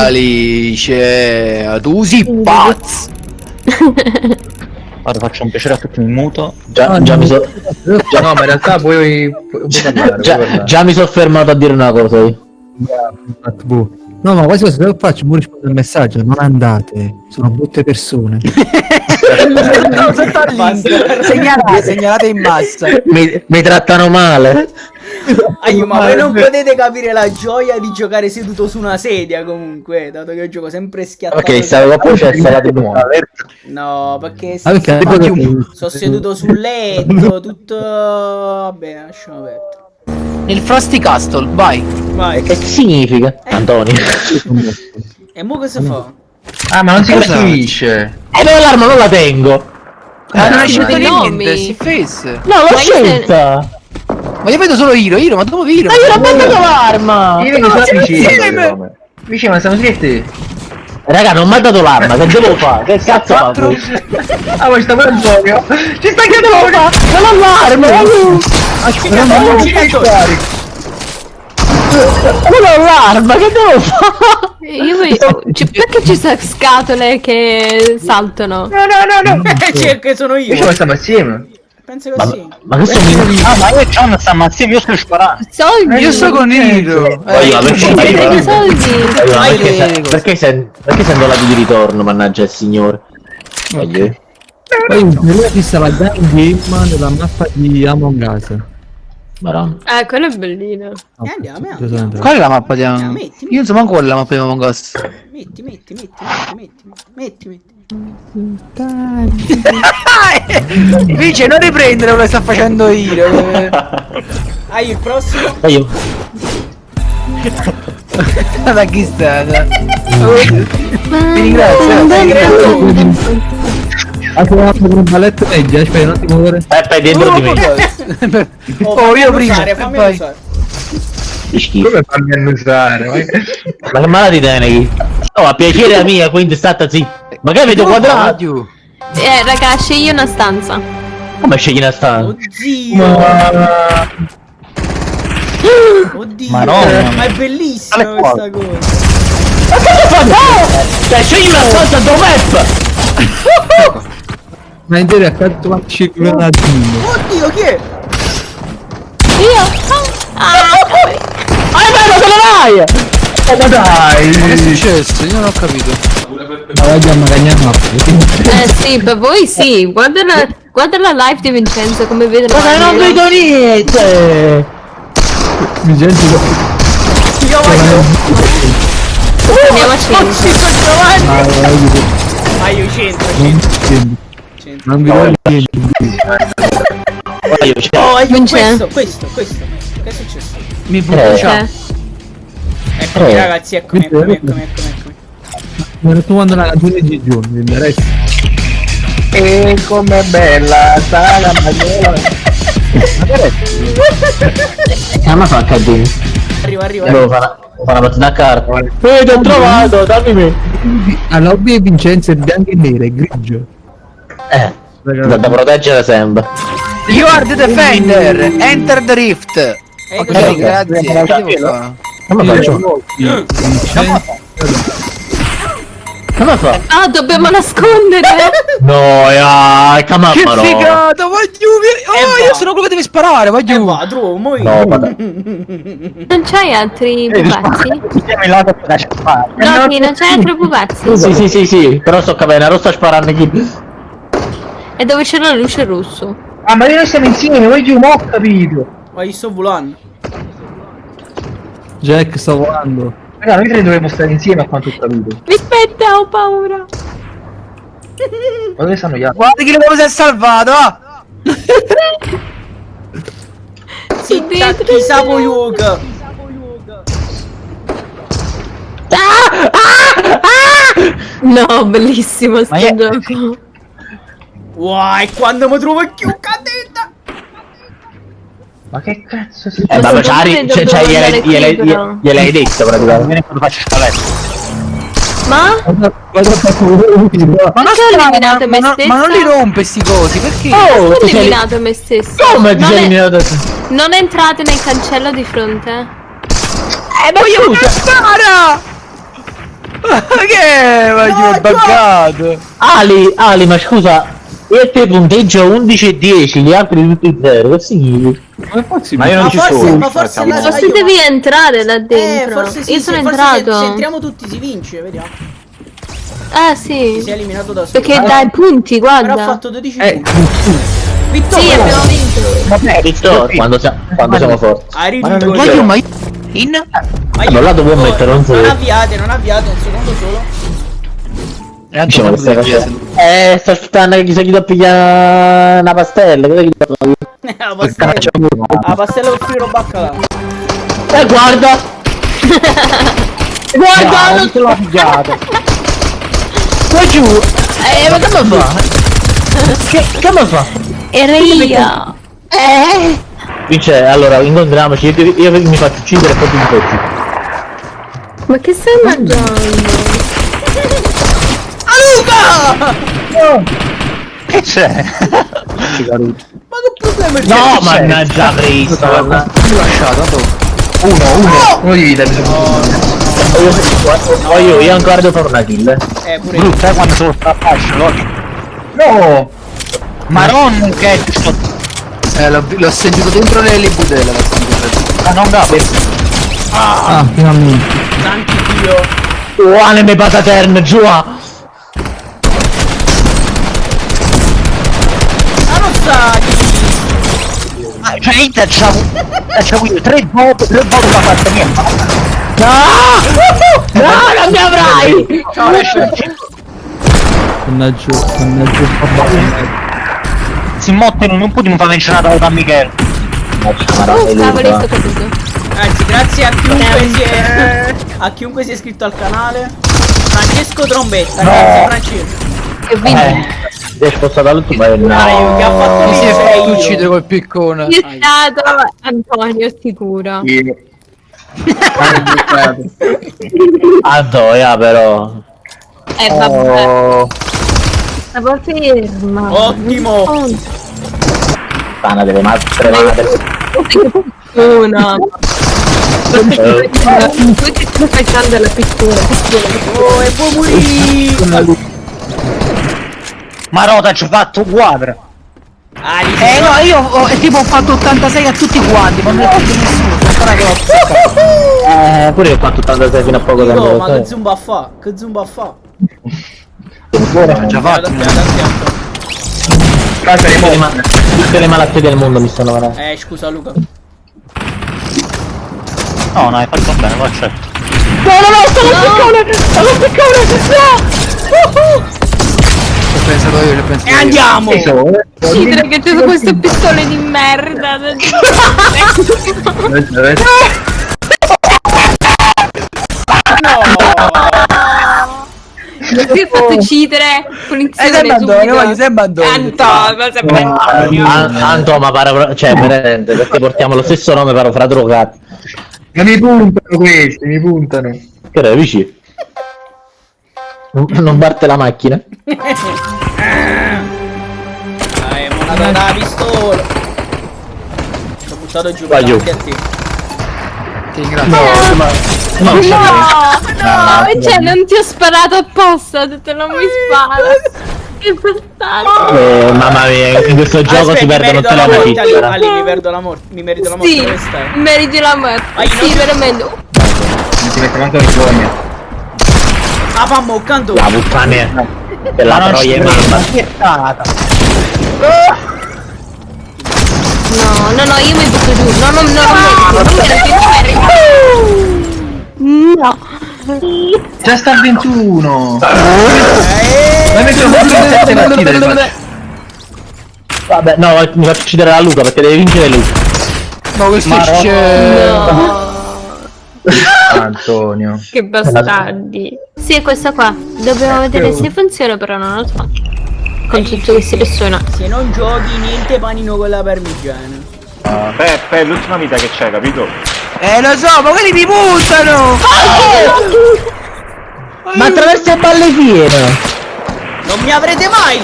Alice, tu sei pazzo. Guarda, faccio un piacere a tutti, mi muto. No, ma in realtà puoi parlare. Già mi sono fermato a dire una cosa io. No, ma quasi se lo faccio, pure rispondo al messaggio, non andate, sono brutte persone. Segnalate in massa. Mi trattano male. Ma voi non potete capire la gioia di giocare seduto su una sedia comunque, dato che io gioco sempre schiattato. Ok, stavo poi c'è salato di nuovo. No, perché Perché sono seduto sul letto, tutto... Vabbè, lasciamo aperto. Nel Frosty Castle, vai. Vai. Che significa? Antonio. E mo cosa fa? Ah, ma non si costruisce. E no, l'arma non la tengo. Non hai i scelto nomi. niente, si face. No, l'ho Ma io scelta. Ma io vedo solo Hiro, ma dove Hiro? Ma io non vedo l'arma. Io vengo solo vicino. insieme. Vicino, ma siamo tutti e te. Raga, non mi ha dato l'arma, che devo fare? Che cazzo faccio? Ah, ma sta pure Antonio. Ci sta chiedendo una. Non ho l'arma! Non ho l'arma, che devo fare? Perché ci sono scatole che saltano? No. C'è che sono io. Ci stiamo assieme. Penso che sì. Ma che sono Ah, ma io e John stiamo assieme, io sto sparando. Soldi! Io sto con Hiro. Perché soldi? Perché sento la di ritorno, mannaggia il signore. Poi lui fissa la gun game nella mappa di Among Us. Madonna. Quello è bellino. Andiamo. Qual è la mappa di Among Us? metti. Io non so manco qual è la mappa di Among Us. Metti. Dice non riprendere quello che sta facendo Hiro. Hai il prossimo? E io. Da chi sta? Mi ringrazio. Ha trovato con un balletto meglio, aspetta un attimo ora. Peppe è dentro di me. Oh, io prima. Fammi Vai. usare. Che schifo. Come farmi annusare? Ma che male ti teneghi? Oh, a piacere a mia, quindi state zitto. Ma che avete quadrato? raga, scegli una stanza. Come scegli una stanza? Oddio. Madonna. Ma è bellissima Quale questa cosa. Ma che fa? No! Cioè, scegli una stanza dov'è? Ma in teoria accanto a 5 attimi. Oddio, chi è? Io? Ma è vero, te lo vai! Ma dai! Che è successo? Io non ho capito. Ma vogliamo cagnare Sì, per voi sì. Guarda la live di Vincenzo come vede la Ma non vedo niente! mi sento Io voglio. Andiamoci. Ma io centro. non vi voglio niente. Oh, Vincenzo. questo. Che è successo? Mi brucia. Eccomi ragazzi, eccomi. Mi raccomando la canzone di giorni, il resto. E com'è bella sta la magnola. Ma fa cadere. Arriva. Devo fare una partita a carta. Ti ho trovato, dammi me. Alla hobby Vincenzo è bianco e nero, è grigio. Da proteggere sempre. You are the defender. Enter the rift. Così. Grazie. Che devo fare? Come faccio? Come fa? Ah, dobbiamo nascondere. No, come Che farò? figata, voglio. Oh, io sono quello che deve sparare, voglio. Va, trovo, mo io. No, guarda. Non c'hai altri pupazzi? Siamo in lato da scappare. No, non c'hai altri pupazzi? Sì, però sto capendo, non sto sparando chi. E dove c'è la luce rosso? Ah, ma noi siamo insieme, voglio ho capito. Ma io sto volando. Jack sta volando. Raga, noi tre dovremmo stare insieme a quanto ho capito. Aspetta, ho paura. Ma dove stanno gli altri? Guarda chi lo si è salvato. Zitta, chi sa poi Yuga. No, bellissimo sto gioco. Wow, e quando mi trovo più cadetta. Ma che cazzo si Ma secondo Ciari, me dobbiamo andare qui, però. gliel'hai detto praticamente. Vieni quando faccio scaletta. Ma? Guarda, Ma che ho eliminato me stessa? Ma non li rompe sti cosi, perché? Oh, Ho ti sei eliminato me stessa. Come ti Non sei è- eliminato? Non entrate nel cancello di fronte. Ma io Spara! che? Ma No, è buggato. Ali, ma scusa, e te punteggio 11 e 10, gli altri tutti 0, che significa? Come fazzi? Ma io non ci forse, sono. ma forse la Forse devi entrare là dentro. forse sì, Io sono forse entrato. se entriamo tutti si vince, vediamo. Sì. Si è eliminato da solo. Perché dai punti, Però ha guarda. fatto 12 punti. Vittorio! Sì, abbiamo vinto. Vabbè, Vittorio, quando siamo forti. Hai Ma non ridotto. è vero. Ma io... In? Ma là dovevo mettere un Non solo. avviate, un secondo solo. Diciamo che stai facendo. Sta aspettando che chissà chi da pigliare una pastella, cosa gli do? La pastella con filo baccalà. Guarda! Guarda! non te l'ho pigliato. Qua giù! Ma come fa? Come fa? Era io. Vince, allora incontriamoci, io mi faccio uccidere e poi ti faccio. Ma che stai mangiando? Che c'è? Ma che problema c'è? No, mannaggia Cristo! L'ho lasciato. Uno di vita. Io ancora devo fare una kill. Pure Brutta, quando sono strappascio, No! Maron che L'ho sentito dentro le budelle. ma non capo. Ah, finalmente. santi Dio. Buone me patatern, giù! Ah, non sa Cioè Inter c'ha io 3 voto l'ha fatto niente. No, non mi avrai! Mannaggia. Si mottano non può far mencionare da Michele. Cavoli, sto capito. Anzi, grazie a chiunque si è iscritto al canale. Francesco Trombetta, grazie Francesco. Che vinto. Ti hai spostato all'ultimo, ma Dai, che ha fatto Mi si è vincere fatto io. uccidere col piccone. Chi è stato Antonio, sicuro. Antoia però. Vabbè. Stavo ferma. Ottimo. Pana delle madre. Una. Tu ti stai facendo la pittura. Oh, e può morire. Marota ci ha fatto quadra. No, io ho fatto 86 a tutti quanti, ma non è più nessuno. Ancora che ho Pure io ho fatto 86 fino a poco tempo. No, ma che zumba fa? Che zumba fa? già fatto. Tutte le malattie del mondo mi stanno venendo. Scusa Luca. No, hai fatto bene, lo accetto. L'ho pensato io, E andiamo! Uccidere che c'è questo pistone di merda. Mi hai fatto uccidere punizione subito. sembra Antonio. Anto, ma pare, cioè, veramente, perché portiamo lo stesso nome, paro fra drogati. Ma mi puntano questi, mi puntano. Che era, vicino? Non parte la macchina? Dai, monata da pistola. T'ho buttato giù Vai giù. davanti a te. Ti ringrazio. No, cioè non ti ho sparato apposta, ho detto non mi spara. Che bastardo. Mamma mia, in questo gioco si perdono tutte le morte. amicizie. Ali, mi perdo la morte. Mi merito la morte. Sì, Dove stai? meriti la morte. Vai, Sì, no. veramente. Non ti metto manco vergogna. Ah, fammo un canto. La puttana della troia in mamma. No, io mi butto giù. No, non merito. No. Già sta al 21. Ma metto un partite. Vabbè, no, mi faccio uccidere la Luca perché deve vincere lui. Ma questo No. Antonio. Che bastardi. Sì, è questa qua. Dobbiamo vedere se funziona, però non lo so. Con tutte queste persone. Se non giochi niente panino con la parmigiana. Peppe, è l'ultima vita che c'è, capito? lo so, ma quelli mi buttano! Ma attraverso le balle piene! Non mi avrete mai!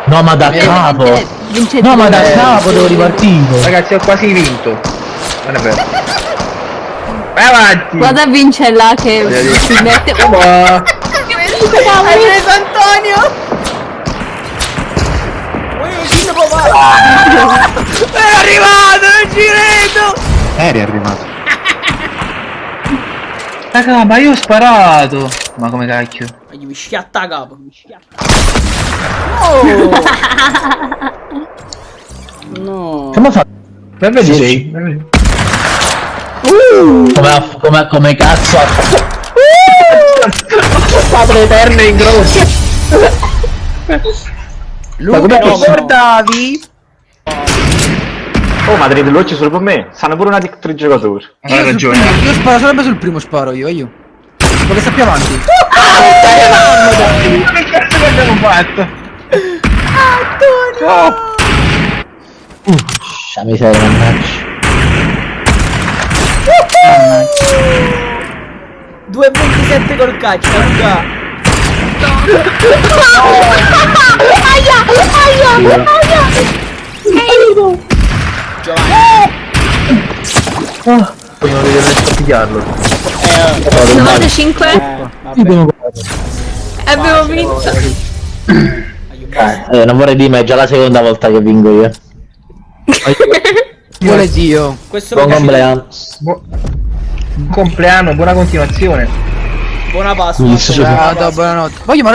No, ma da capo! Vincete. No, ma da capo devo ripartire! Ragazzi, ho quasi vinto. Non è vero. Vai avanti. Guarda a vincere là che si mette. Hai preso Antonio? Chi lo può fare? È arrivato, non ci credo! Eri arrivato. Raga, ma io ho sparato. Ma come cacchio? Gli mi schiatta a capo. No. Come fa? Per vederci. Come cazzo ha Padre eterno in grosso. Luca, com'è che ti sono? guardavi? Oh, Madrid, lo c'è solo per me. Sanno pure una di 3 giocatori. Hai ragione. Io sparo sempre sul primo, sparo io. Perché sta più avanti. Che cazzo che abbiamo fatto? Miseria, mannaggia. 2,27 col caccia, Luca. Giovanni. Poi non riesco a pigliarlo. 95. Vabbè. Abbiamo vinto. Non vorrei dire, ma è già la seconda volta che vinco io. Vuole Dio. Questo Buon lo piace. compleanno. Buon compleanno, buona continuazione. Buona Pasqua. Ciao, buonanotte. Voglio ma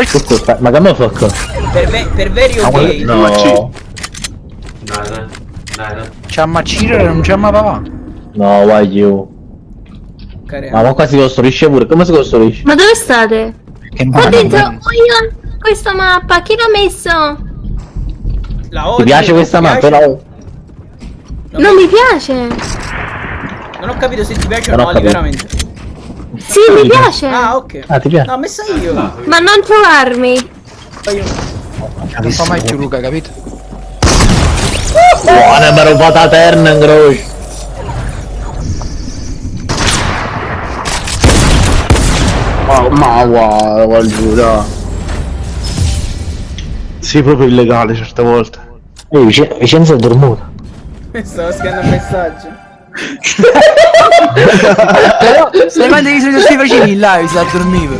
Ma come fa qua? Per veri o gay? No, c'ha Macire non c'ha ma papà. no, voglio. Ma qua si costruisce pure, come si costruisce? Ma dove state? Che Qua dentro io questa mappa, chi l'ha messo? La Ti oggi, piace non questa ti mappa? piace? No. Non mi piace. Non ho capito se ti piace o Non ho no, capito. veramente. Sì, mi piace. Ah, ok. Ah, ti piace? No, ho messa io. Ma non trovarmi. non fa mai più Luca, capito? Buona, mi ero rubata terna in croce. Ma guarda, voglio. Sì, proprio illegale certe volte. Vicenza è dormuta. Stavo scrivendo un messaggio. Sai quando di solito si facevi in live, si dormiva.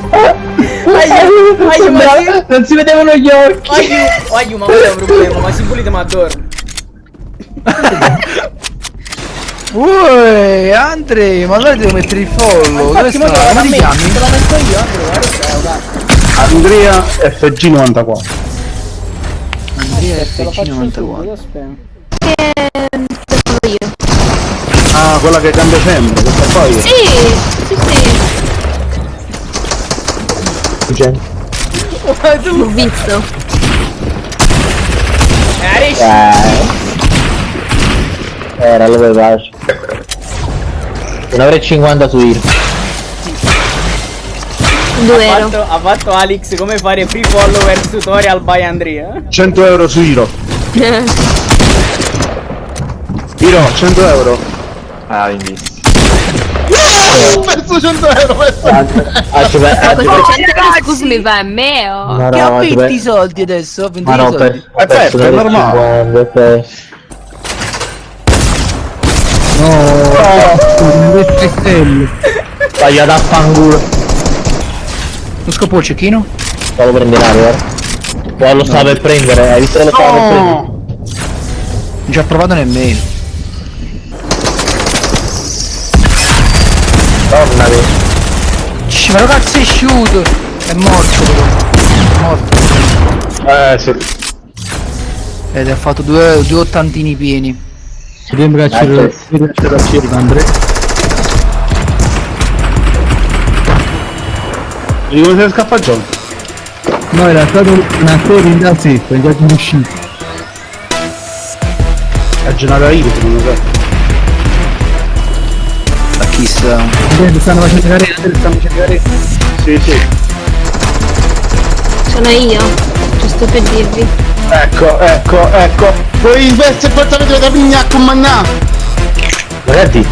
Non si vedevano gli occhi. Aiu, ma questo è un problema, ma si pulite ma dorme. Uè, Andre, ma allora devo mettere il follow. Dove sta? Come ti chiami? Te l'ho messo io, Andrea, Andrea FG94. Andrea te lo faccio FC94. subito, aspetta. Ah, quella che cambia sempre, questa poi. Sì, sì, sì. Ho visto. Riesci? Era lo piace. 1,50 € su IR. 2 euro. Ha fatto Alex come fare free followers tutorial by Andrea. 100 euro su Iro. Iro, 100 euro. Ah, indizi. Ho perso 100 euro. Scusami, va a me o? Che ho 20 soldi adesso? Ho 20 Ma no, soldi. Aspetta, è normale. Tagliata a fanculo. Non scopò il cecchino? Stavo prendendo l'aria, poi lo stavo per prendere, hai visto che lo stavo per prendere? Non ci ha provato nemmeno. Donna mia. Ma che cazzo è asciutto? È morto però. È morto. Sì. Ed ha fatto due ottantini pieni. Sembra che c'era Andrea. Di come sei scappagione? No, era stato una storia in da sé, è già uscito. È genata io, secondo te. Ma chissà. Stanno facendo carriera, stanno facendo carriera. Sì, sì. Sono io, giusto per dirvi. Ecco. Poi investe il portamento da pignacco manna. Ragazzi,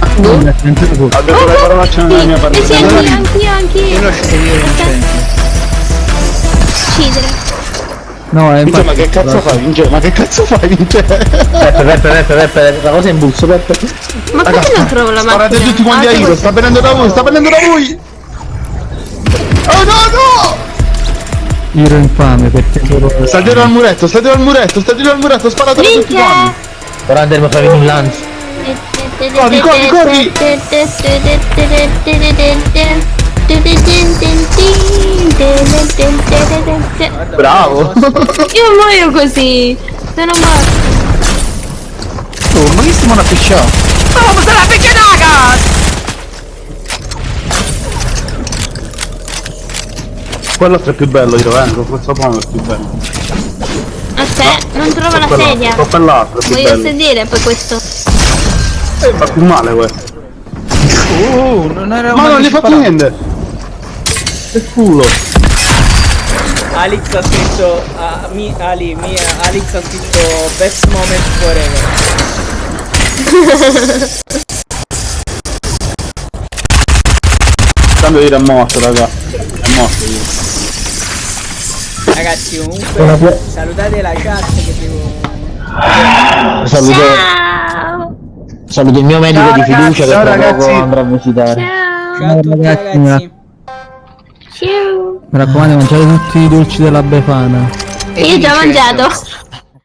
Ha detto le parolacce nella mia Eh sì, partita. anch'io. Io lo sceglievo, non sento. Uccidere. No, è Vince, ma infatti- che cazzo fai, Vince? Ma che cazzo fai, Vince? Peppe, la cosa è in busso, Peppe. Ma come non trovo la Sparate macchina? tutti quanti a Iro, sta venendo da voi, sta venendo da voi! Oh no, no! Iro infame perché solo... Sta dietro al muretto, sta dietro al muretto, sta dietro al muretto, sparate a tutti quanti! Ora andiamo a fare un lance. Corri, corri, corri! Bravo! Io muoio così. Sono morto. Oh, ma che stiamo a pisciare? Vamos a la pequeñagas! Quello è più bello, Iro, questo buono è più bello. Aspetta, non trovo la sedia. Quell'altro è più Voglio bello. sedere poi questo. Fa più male questo. Non era Ma non gli hai fatto niente! Che culo! Alex ha scritto Alex ha scritto best moment forever. Tanto Iro è morto, raga. È morto Iro. Ragazzi, comunque salutate la chat che devo. Saluto il mio medico di fiducia che ciao, tra poco ragazzi. andrò a visitare. Ciao. Ciao a tutti Ragazzi, ragazzi. Ciao. Mi raccomando, mangiate tutti i dolci della Befana. Io ho già mangiato.